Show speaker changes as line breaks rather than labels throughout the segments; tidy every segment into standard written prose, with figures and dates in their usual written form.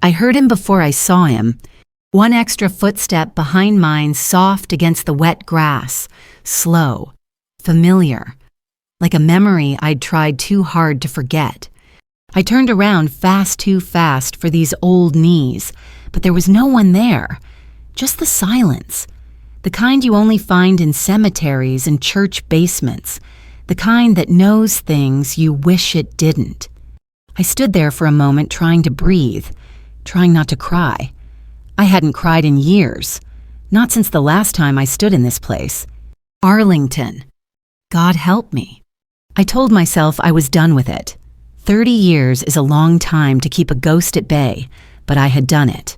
I heard him before I saw him. One extra footstep behind mine, soft against the wet grass, slow, familiar, like a memory I'd tried too hard to forget. I turned around too fast for these old knees, but there was no one there, just the silence, the kind you only find in cemeteries and church basements, the kind that knows things you wish it didn't. I stood there for a moment trying to breathe, trying not to cry. I hadn't cried in years, not since the last time I stood in this place. Arlington. God help me. I told myself I was done with it. 30 years is a long time to keep a ghost at bay, but I had done it.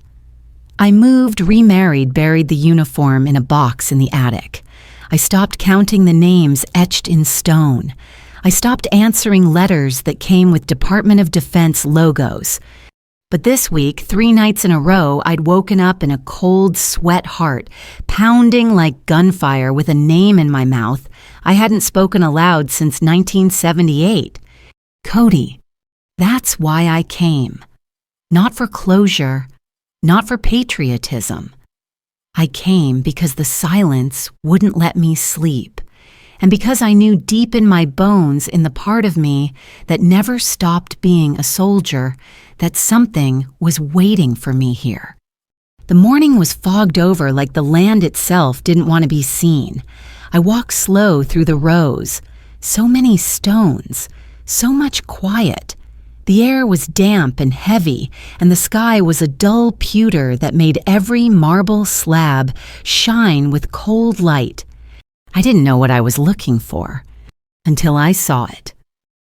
I moved, remarried, buried the uniform in a box in the attic. I stopped counting the names etched in stone. I stopped answering letters that came with Department of Defense logos. But this week, 3 nights in a row, I'd woken up in a cold sweat heart, pounding like gunfire with a name in my mouth I hadn't spoken aloud since 1978. Cody. That's why I came. Not for closure, not for patriotism. I came because the silence wouldn't let me sleep, and because I knew deep in my bones, in the part of me that never stopped being a soldier, that something was waiting for me here. The morning was fogged over like the land itself didn't want to be seen. I walked slow through the rows. So many stones, so much quiet. The air was damp and heavy, and the sky was a dull pewter that made every marble slab shine with cold light. I didn't know what I was looking for, until I saw it.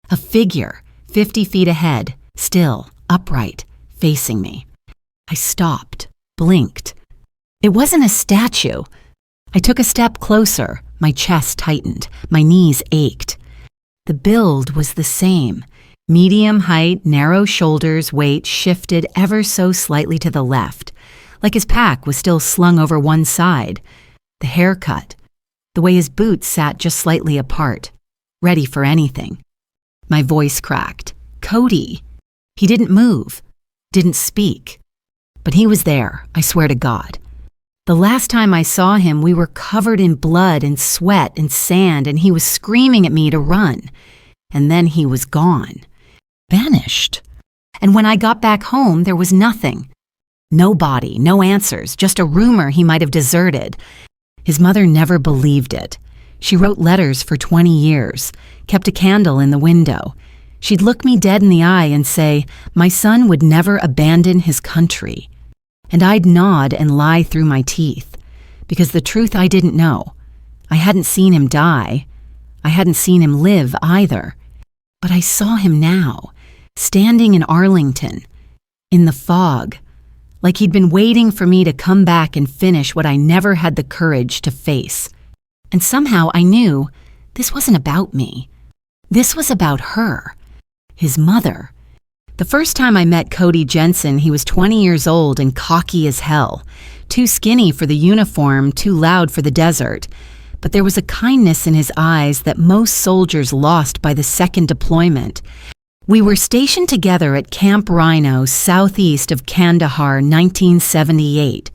A figure, 50 feet ahead, still, upright, facing me. I stopped, blinked. It wasn't a statue. I took a step closer. My chest tightened. My knees ached. The build was the same. Medium height, narrow shoulders, weight shifted ever so slightly to the left, like his pack was still slung over one side. The haircut, the way his boots sat just slightly apart, ready for anything. My voice cracked. Cody. He didn't move, didn't speak. But he was there, I swear to God. The last time I saw him, we were covered in blood and sweat and sand, and he was screaming at me to run. And then he was gone. Vanished. And when I got back home, there was nothing. No body, no answers, just a rumor he might have deserted. His mother never believed it. She wrote letters for 20 years, kept a candle in the window. She'd look me dead in the eye and say, my son would never abandon his country. And I'd nod and lie through my teeth, because the truth I didn't know. I hadn't seen him die. I hadn't seen him live either. But I saw him now, standing in Arlington, in the fog, like he'd been waiting for me to come back and finish what I never had the courage to face. And somehow I knew this wasn't about me. This was about her, his mother. The first time I met Cody Jensen, he was 20 years old and cocky as hell, too skinny for the uniform, too loud for the desert. But there was a kindness in his eyes that most soldiers lost by the second deployment. We were stationed together at Camp Rhino, southeast of Kandahar, 1978.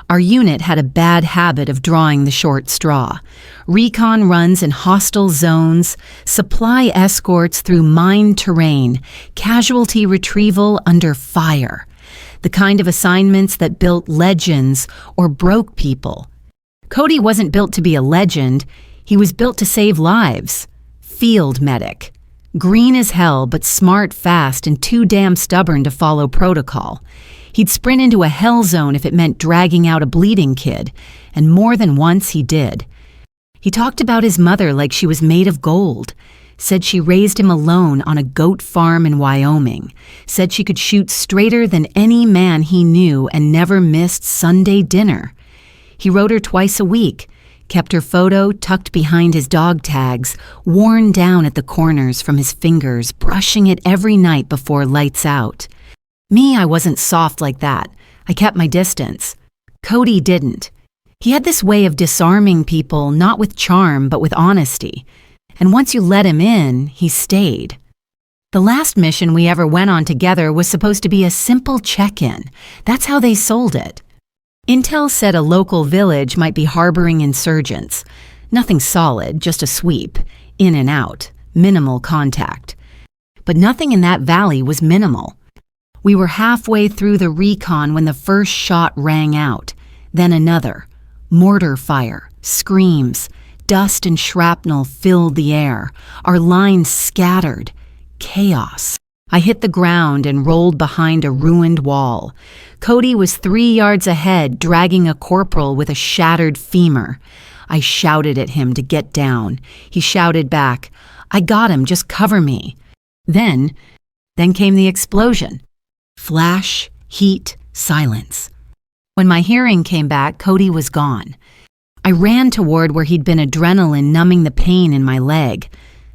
Our unit had a bad habit of drawing the short straw. Recon runs in hostile zones, supply escorts through mined terrain, casualty retrieval under fire. The kind of assignments that built legends or broke people. Cody wasn't built to be a legend. He was built to save lives. Field medic. Green as hell, but smart, fast, and too damn stubborn to follow protocol. He'd sprint into a hell zone if it meant dragging out a bleeding kid, and more than once he did. He talked about his mother like she was made of gold, said she raised him alone on a goat farm in Wyoming, said she could shoot straighter than any man he knew and never missed Sunday dinner. He wrote her twice a week, kept her photo tucked behind his dog tags, worn down at the corners from his fingers, brushing it every night before lights out. Me, I wasn't soft like that. I kept my distance. Cody didn't. He had this way of disarming people, not with charm, but with honesty. And once you let him in, he stayed. The last mission we ever went on together was supposed to be a simple check-in. That's how they sold it. Intel said a local village might be harboring insurgents. Nothing solid, just a sweep, in and out, minimal contact. But nothing in that valley was minimal. We were halfway through the recon when the first shot rang out, then another. Mortar fire, screams, dust and shrapnel filled the air. Our lines scattered. Chaos. I hit the ground and rolled behind a ruined wall. Cody was 3 yards ahead, dragging a corporal with a shattered femur. I shouted at him to get down. He shouted back, "I got him, just cover me." Then came the explosion. Flash, heat, silence. When my hearing came back, Cody was gone. I ran toward where he'd been adrenaline numbing the pain in my leg,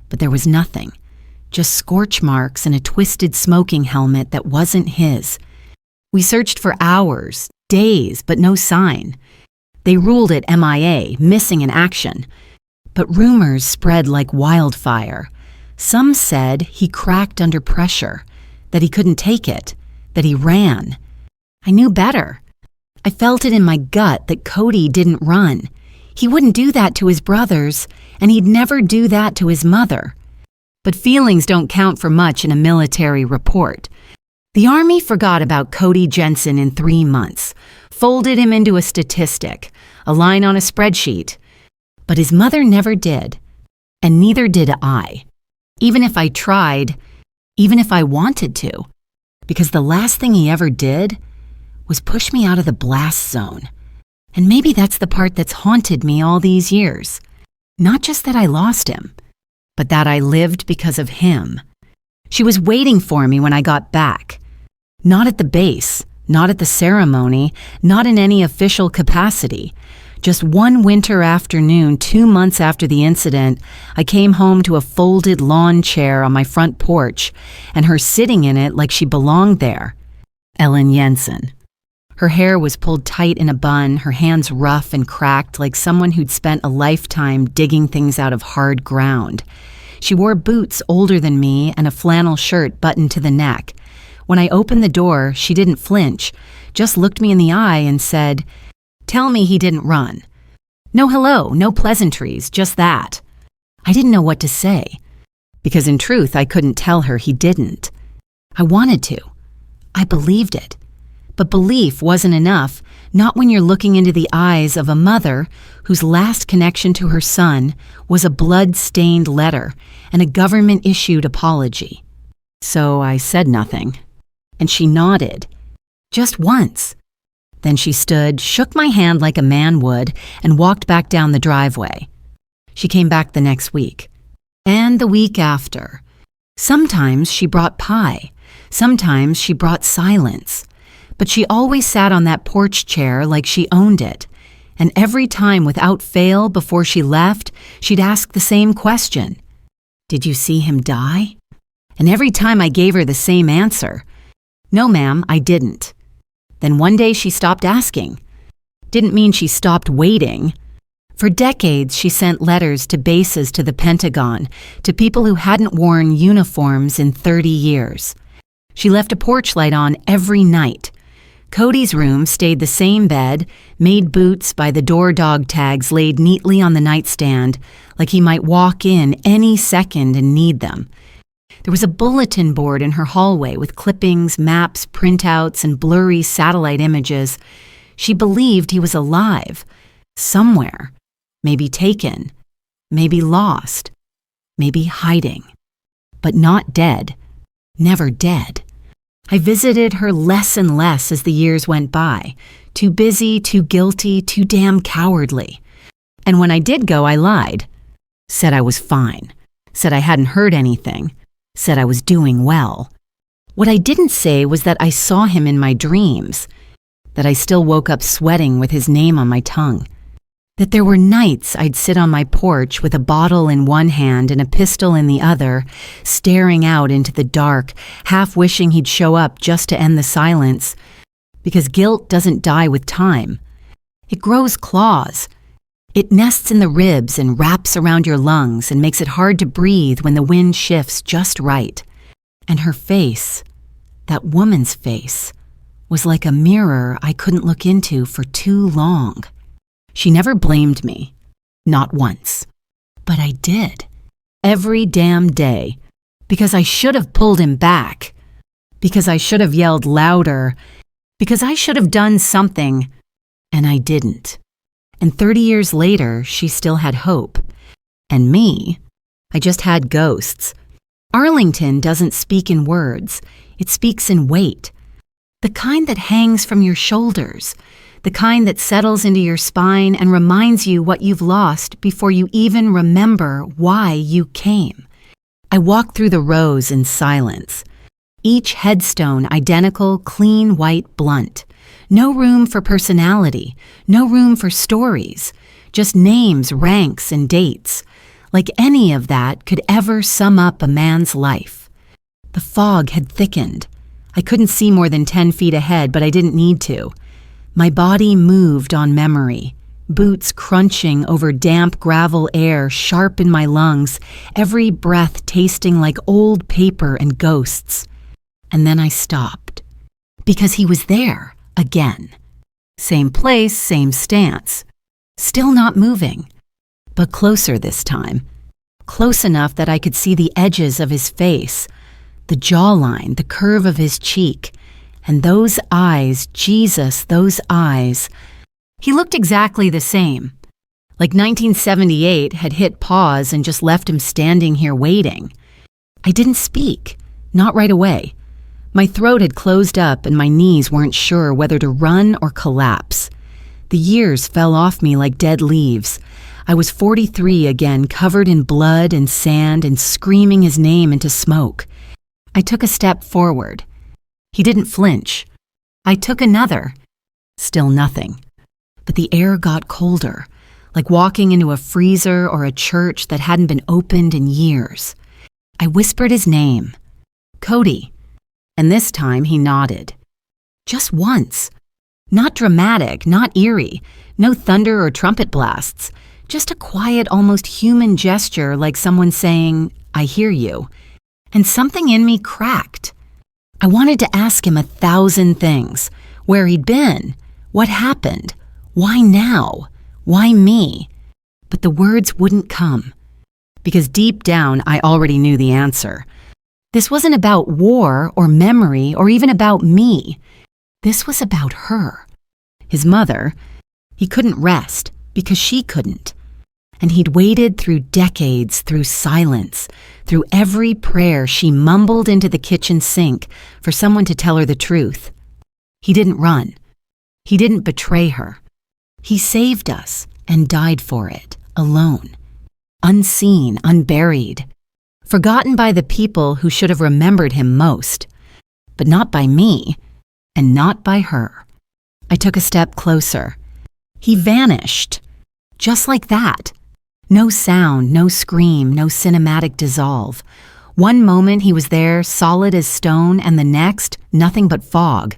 but there was nothing. Just scorch marks and a twisted smoking helmet that wasn't his. We searched for hours, days, but no sign. They ruled it MIA, missing in action. But rumors spread like wildfire. Some said he cracked under pressure, that he couldn't take it, that he ran. I knew better. I felt it in my gut that Cody didn't run. He wouldn't do that to his brothers, and he'd never do that to his mother. But feelings don't count for much in a military report. The Army forgot about Cody Jensen in 3 months, folded him into a statistic, a line on a spreadsheet. But his mother never did, and neither did I. Even if I tried, even if I wanted to, because the last thing he ever did was push me out of the blast zone. And maybe that's the part that's haunted me all these years. Not just that I lost him, but that I lived because of him. She was waiting for me when I got back. Not at the base, not at the ceremony, not in any official capacity. Just one winter afternoon, 2 months after the incident, I came home to a folded lawn chair on my front porch, and her sitting in it like she belonged there. Ellen Jensen. Her hair was pulled tight in a bun, her hands rough and cracked like someone who'd spent a lifetime digging things out of hard ground. She wore boots older than me and a flannel shirt buttoned to the neck. When I opened the door, she didn't flinch, just looked me in the eye and said, "Tell me he didn't run." No hello, no pleasantries, just that. I didn't know what to say, because in truth I couldn't tell her he didn't. I wanted to. I believed it. But belief wasn't enough, not when you're looking into the eyes of a mother whose last connection to her son was a blood-stained letter and a government-issued apology. So I said nothing, and she nodded, just once. Then she stood, shook my hand like a man would, and walked back down the driveway. She came back the next week, and the week after. Sometimes she brought pie, sometimes she brought silence. But she always sat on that porch chair like she owned it. And every time without fail before she left, she'd ask the same question. "Did you see him die?" And every time I gave her the same answer. "No, ma'am, I didn't." Then one day she stopped asking. Didn't mean she stopped waiting. For decades, she sent letters to bases to the Pentagon, to people who hadn't worn uniforms in 30 years. She left a porch light on every night. Cody's room stayed the same bed, made boots by the door dog tags laid neatly on the nightstand, like he might walk in any second and need them. There was a bulletin board in her hallway with clippings, maps, printouts, and blurry satellite images. She believed he was alive, somewhere, maybe taken, maybe lost, maybe hiding, but not dead, never dead. I visited her less and less as the years went by. Too busy, too guilty, too damn cowardly. And when I did go, I lied. Said I was fine. Said I hadn't heard anything. Said I was doing well. What I didn't say was that I saw him in my dreams. That I still woke up sweating with his name on my tongue. That there were nights I'd sit on my porch with a bottle in one hand and a pistol in the other, staring out into the dark, half wishing he'd show up just to end the silence. Because guilt doesn't die with time. It grows claws. It nests in the ribs and wraps around your lungs and makes it hard to breathe when the wind shifts just right. And her face, that woman's face, was like a mirror I couldn't look into for too long. She never blamed me, not once. But I did, every damn day, because I should have pulled him back, because I should have yelled louder, because I should have done something, and I didn't. And 30 years later, she still had hope. And me, I just had ghosts. Arlington doesn't speak in words, it speaks in weight. The kind that hangs from your shoulders, the kind that settles into your spine and reminds you what you've lost before you even remember why you came. I walked through the rows in silence. Each headstone identical, clean, white, blunt. No room for personality, no room for stories, just names, ranks, and dates. Like any of that could ever sum up a man's life. The fog had thickened. I couldn't see more than 10 feet ahead, but I didn't need to. My body moved on memory, boots crunching over damp gravel air sharp in my lungs, every breath tasting like old paper and ghosts. And then I stopped, because he was there again. Same place, same stance. Still not moving, but closer this time. Close enough that I could see the edges of his face, the jawline, the curve of his cheek, and those eyes, Jesus, those eyes. He looked exactly the same. Like 1978 had hit pause and just left him standing here waiting. I didn't speak, not right away. My throat had closed up and my knees weren't sure whether to run or collapse. The years fell off me like dead leaves. I was 43 again, covered in blood and sand and screaming his name into smoke. I took a step forward. He didn't flinch. I took another. Still nothing. But the air got colder, like walking into a freezer or a church that hadn't been opened in years. I whispered his name. Cody. And this time he nodded. Just once. Not dramatic, not eerie, no thunder or trumpet blasts. Just a quiet, almost human gesture like someone saying, I hear you. And something in me cracked. I wanted to ask him 1,000 things. Where he'd been. What happened. Why now? Why me? But the words wouldn't come. Because deep down, I already knew the answer. This wasn't about war or memory or even about me. This was about her. His mother. He couldn't rest because she couldn't. And he'd waited through decades, through silence, through every prayer she mumbled into the kitchen sink for someone to tell her the truth. He didn't run. He didn't betray her. He saved us and died for it, alone. Unseen, unburied. Forgotten by the people who should have remembered him most. But not by me, and not by her. I took a step closer. He vanished. Just like that. No sound, no scream, no cinematic dissolve. One moment he was there, solid as stone, and the next, nothing but fog.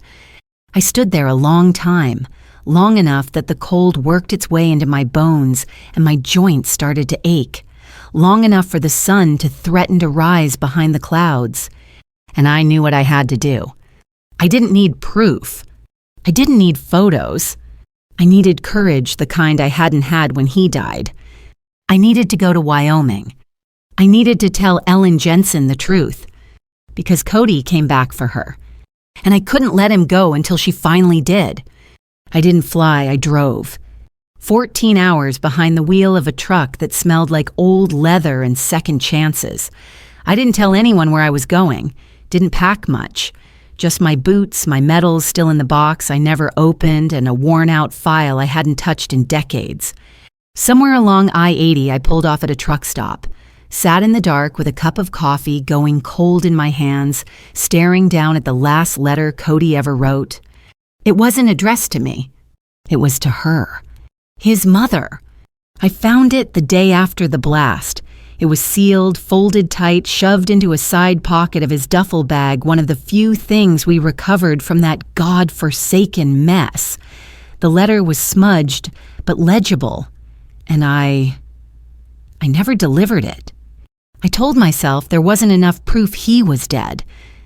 I stood there a long time, long enough that the cold worked its way into my bones and my joints started to ache, long enough for the sun to threaten to rise behind the clouds. And I knew what I had to do. I didn't need proof. I didn't need photos. I needed courage, the kind I hadn't had when he died. I needed to go to Wyoming. I needed to tell Ellen Jensen the truth, because Cody came back for her, and I couldn't let him go until she finally did. I didn't fly, I drove. 14 hours behind the wheel of a truck that smelled like old leather and second chances. I didn't tell anyone where I was going, didn't pack much. Just my boots, my medals still in the box I never opened, and a worn-out file I hadn't touched in decades. Somewhere along I-80, I pulled off at a truck stop, sat in the dark with a cup of coffee going cold in my hands, staring down at the last letter Cody ever wrote. It wasn't addressed to me. It was to her. His mother. I found it the day after the blast. It was sealed, folded tight, shoved into a side pocket of his duffel bag, one of the few things we recovered from that God-forsaken mess. The letter was smudged, but legible. And I never delivered it. I told myself there wasn't enough proof he was dead,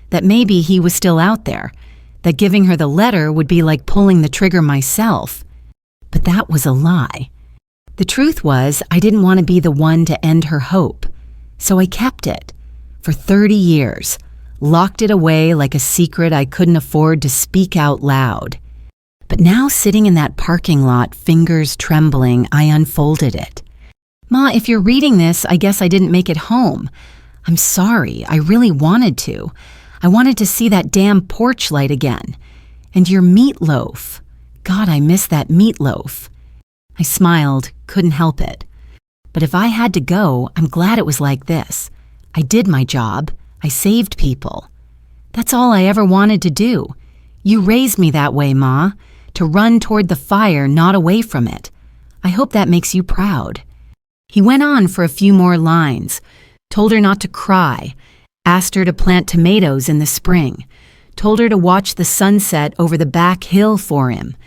that maybe he was still out there, that giving her the letter would be like pulling the trigger myself. But that was a lie. The truth was, I didn't want to be the one to end her hope. So I kept it. For 30 years. Locked it away like a secret I couldn't afford to speak out loud. But now sitting in that parking lot, fingers trembling, I unfolded it. Ma, if you're reading this, I guess I didn't make it home. I'm sorry, I really wanted to. I wanted to see that damn porch light again. And your meatloaf. God, I miss that meatloaf. I smiled, couldn't help it. But if I had to go, I'm glad it was like this. I did my job. I saved people. That's all I ever wanted to do. You raised me that way, Ma, to run toward the fire, not away from it. I hope that makes you proud. He went on for a few more lines, told her not to cry, asked her to plant tomatoes in the spring, told her to watch the sunset over the back hill for him.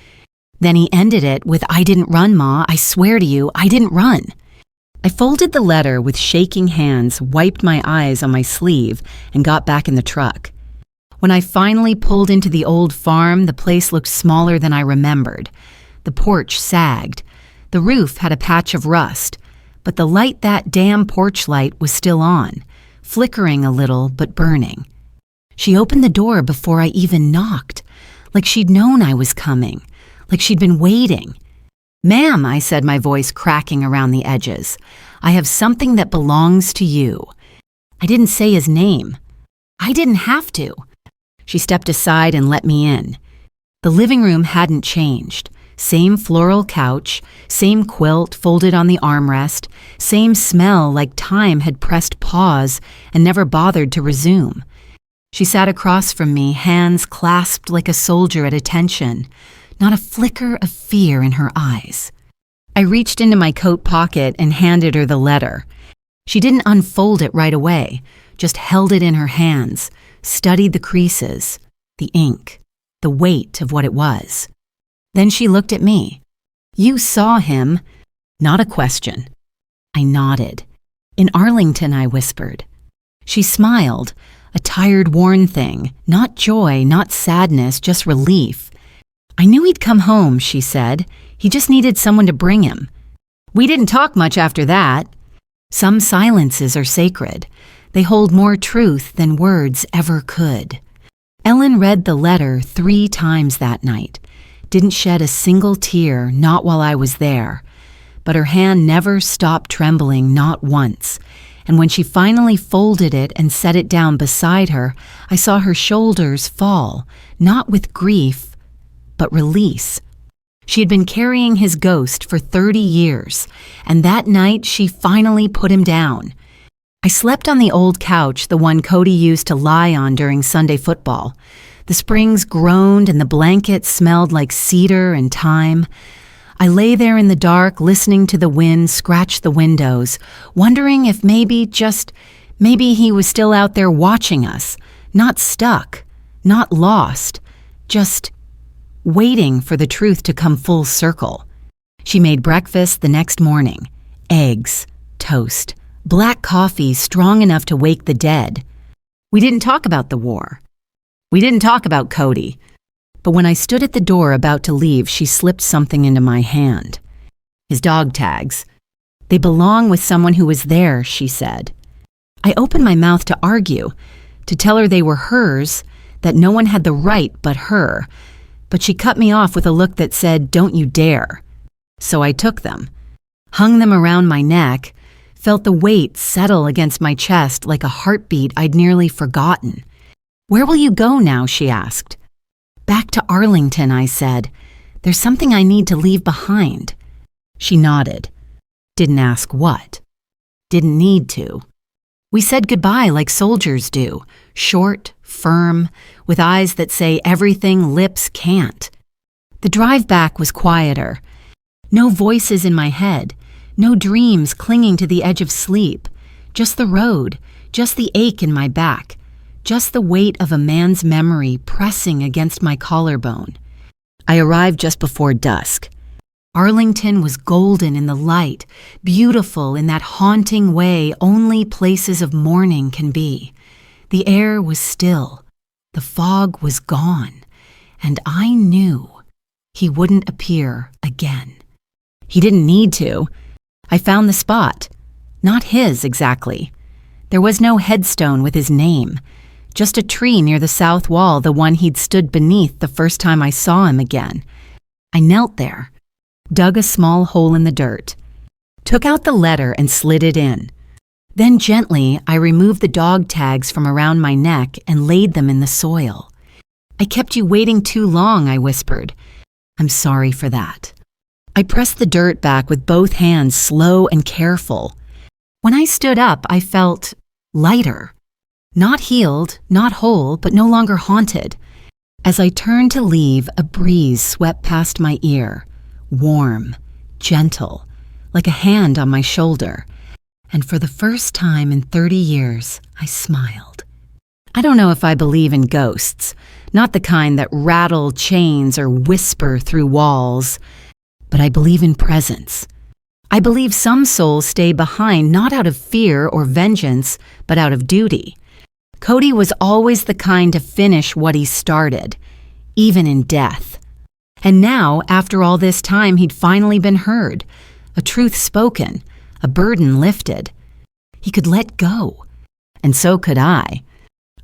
Then he ended it with, I didn't run, Ma, I swear to you, I didn't run. I folded the letter with shaking hands, wiped my eyes on my sleeve, and got back in the truck. When I finally pulled into the old farm, the place looked smaller than I remembered. The porch sagged. The roof had a patch of rust, but the light, that damn porch light, was still on, flickering a little but burning. She opened the door before I even knocked, like she'd known I was coming, like she'd been waiting. Ma'am, I said, my voice cracking around the edges, I have something that belongs to you. I didn't say his name. I didn't have to. She stepped aside and let me in. The living room hadn't changed. Same floral couch, same quilt folded on the armrest, same smell like time had pressed pause and never bothered to resume. She sat across from me, hands clasped like a soldier at attention, not a flicker of fear in her eyes. I reached into my coat pocket and handed her the letter. She didn't unfold it right away, just held it in her hands, studied the creases, the ink, the weight of what it was. Then she looked at me. You saw him. Not a question. I nodded. In Arlington, I whispered. She smiled, a tired, worn thing, not joy, not sadness, just relief. I knew he'd come home, she said. He just needed someone to bring him. We didn't talk much after that. Some silences are sacred. They hold more truth than words ever could. Ellen read the letter 3 times that night. Didn't shed a single tear, not while I was there. But her hand never stopped trembling, not once. And when she finally folded it and set it down beside her, I saw her shoulders fall, not with grief, but release. She had been carrying his ghost for 30 years, and that night she finally put him down. I slept on the old couch, the one Cody used to lie on during Sunday football. The springs groaned and the blanket smelled like cedar and thyme. I lay there in the dark, listening to the wind scratch the windows, wondering if maybe he was still out there watching us, not stuck, not lost, just waiting for the truth to come full circle. She made breakfast the next morning. Eggs, toast, black coffee strong enough to wake the dead. We didn't talk about the war. We didn't talk about Cody. But when I stood at the door about to leave, she slipped something into my hand. His dog tags. They belong with someone who was there, she said. I opened my mouth to argue, to tell her they were hers, that no one had the right but her. But she cut me off with a look that said, "Don't you dare." So I took them, hung them around my neck, felt the weight settle against my chest like a heartbeat I'd nearly forgotten. "Where will you go now?" she asked. "Back to Arlington," I said. "There's something I need to leave behind." She nodded. Didn't ask what. Didn't need to. We said goodbye like soldiers do, short, firm, with eyes that say everything lips can't. The drive back was quieter. No voices in my head, no dreams clinging to the edge of sleep. Just the road, just the ache in my back, just the weight of a man's memory pressing against my collarbone. I arrived just before dusk. Arlington was golden in the light, beautiful in that haunting way only places of morning can be. The air was still, the fog was gone, and I knew he wouldn't appear again. He didn't need to. I found the spot. Not his, exactly. There was no headstone with his name, just a tree near the south wall, the one he'd stood beneath the first time I saw him again. I knelt there, dug a small hole in the dirt, took out the letter and slid it in. Then gently, I removed the dog tags from around my neck and laid them in the soil. "I kept you waiting too long," I whispered. "I'm sorry for that." I pressed the dirt back with both hands, slow and careful. When I stood up, I felt lighter. Not healed, not whole, but no longer haunted. As I turned to leave, a breeze swept past my ear, warm, gentle, like a hand on my shoulder. And for the first time in 30 years, I smiled. I don't know if I believe in ghosts, not the kind that rattle chains or whisper through walls, but I believe in presence. I believe some souls stay behind not out of fear or vengeance, but out of duty. Cody was always the kind to finish what he started, even in death. And now, after all this time, he'd finally been heard, a truth spoken, a burden lifted. He could let go, and so could I.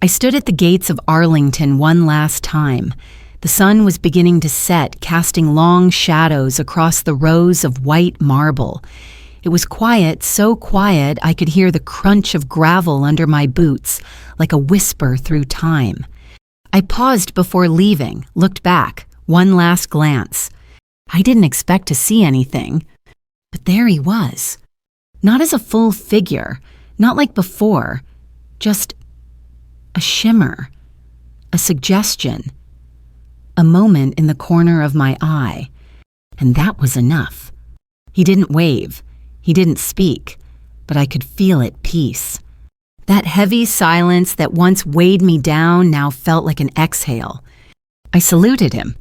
I stood at the gates of Arlington one last time. The sun was beginning to set, casting long shadows across the rows of white marble. It was quiet, so quiet I could hear the crunch of gravel under my boots, like a whisper through time. I paused before leaving, looked back, one last glance. I didn't expect to see anything, but there he was. Not as a full figure, not like before, just a shimmer, a suggestion, a moment in the corner of my eye, and that was enough. He didn't wave. He didn't speak, but I could feel at peace. That heavy silence that once weighed me down now felt like an exhale. I saluted him.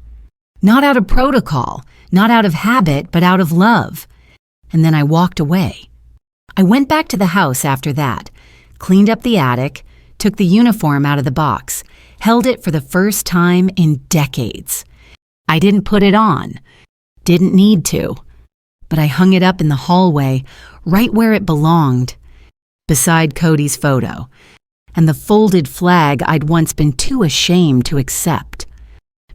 Not out of protocol, not out of habit, but out of love. And then I walked away. I went back to the house after that, cleaned up the attic, took the uniform out of the box, held it for the first time in decades. I didn't put it on. Didn't need to. But I hung it up in the hallway, right where it belonged, beside Cody's photo, and the folded flag I'd once been too ashamed to accept.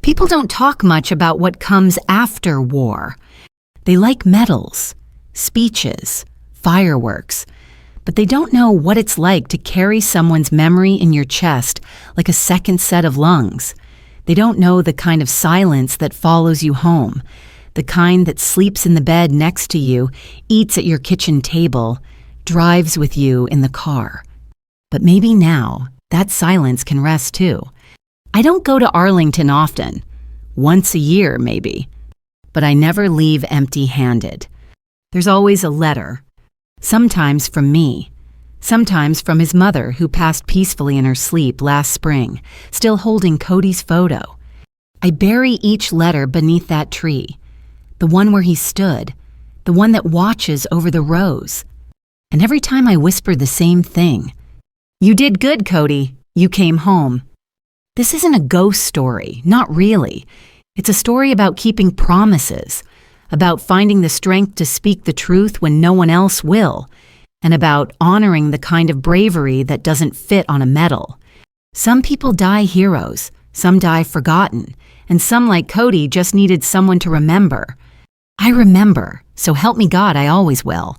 People don't talk much about what comes after war. They like medals, speeches, fireworks, but they don't know what it's like to carry someone's memory in your chest like a second set of lungs. They don't know the kind of silence that follows you home, the kind that sleeps in the bed next to you, eats at your kitchen table, drives with you in the car. But maybe now, that silence can rest too. I don't go to Arlington often, once a year maybe, but I never leave empty-handed. There's always a letter, sometimes from me, sometimes from his mother who passed peacefully in her sleep last spring, still holding Cody's photo. I bury each letter beneath that tree, the one where he stood, the one that watches over the rows. And every time I whisper the same thing, "You did good, Cody. You came home." This isn't a ghost story, not really. It's a story about keeping promises, about finding the strength to speak the truth when no one else will, and about honoring the kind of bravery that doesn't fit on a medal. Some people die heroes, some die forgotten, and some, like Cody, just needed someone to remember. I remember, so help me God, I always will.